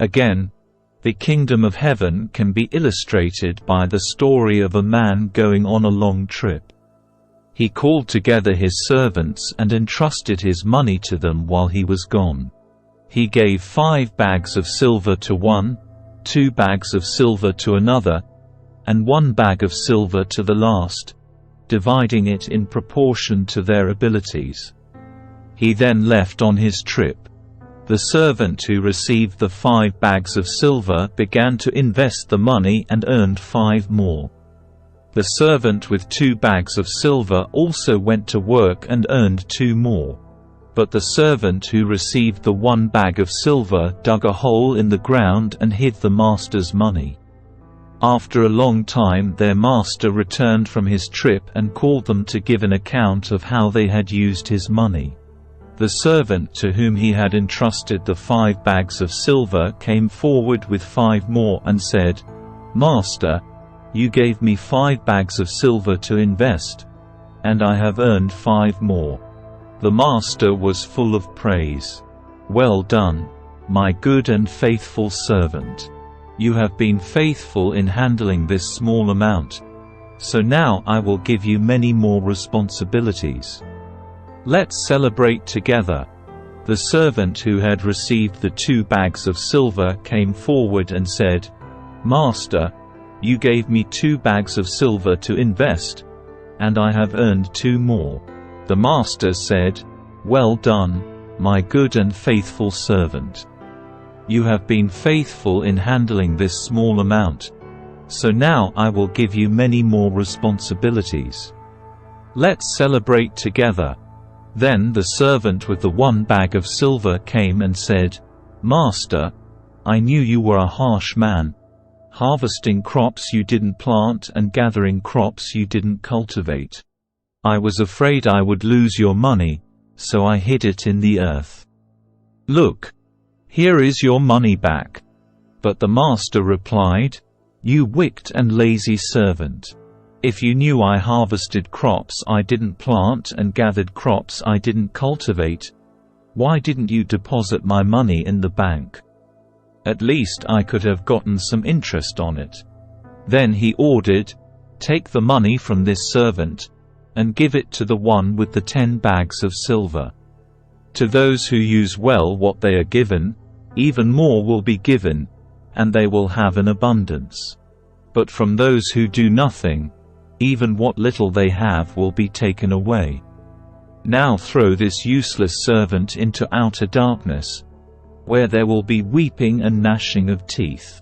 Again, the kingdom of heaven can be illustrated by the story of a man going on a long trip. He called together his servants and entrusted his money to them while he was gone. He gave 5 bags of silver to one, 2 bags of silver to another, and 1 bag of silver to the last, dividing it in proportion to their abilities. He then left on his trip. The servant who received the 5 bags of silver began to invest the money and earned 5 more. The servant with 2 bags of silver also went to work and earned 2 more. But the servant who received the 1 bag of silver dug a hole in the ground and hid the master's money. After a long time their master returned from his trip and called them to give an account of how they had used his money. The servant to whom he had entrusted the 5 bags of silver came forward with 5 more and said, "Master, you gave me 5 bags of silver to invest, and I have earned 5 more." The master was full of praise. "Well done, my good and faithful servant. You have been faithful in handling this small amount, so now I will give you many more responsibilities. Let's celebrate together." The servant who had received the 2 bags of silver came forward and said, "Master, you gave me 2 bags of silver to invest, and I have earned 2 more." The master said, "Well done, my good and faithful servant. You have been faithful in handling this small amount, so now I will give you many more responsibilities. Let's celebrate together." Then the servant with the 1 bag of silver came and said, "Master, I knew you were a harsh man, harvesting crops you didn't plant and gathering crops you didn't cultivate. I was afraid I would lose your money, so I hid it in the earth. Look, here is your money back." But the master replied, "You wicked and lazy servant. If you knew I harvested crops I didn't plant and gathered crops I didn't cultivate, why didn't you deposit my money in the bank? At least I could have gotten some interest on it." Then he ordered, "Take the money from this servant, and give it to the one with the 10 bags of silver. To those who use well what they are given, even more will be given, and they will have an abundance. But from those who do nothing, even what little they have will be taken away. Now throw this useless servant into outer darkness, where there will be weeping and gnashing of teeth."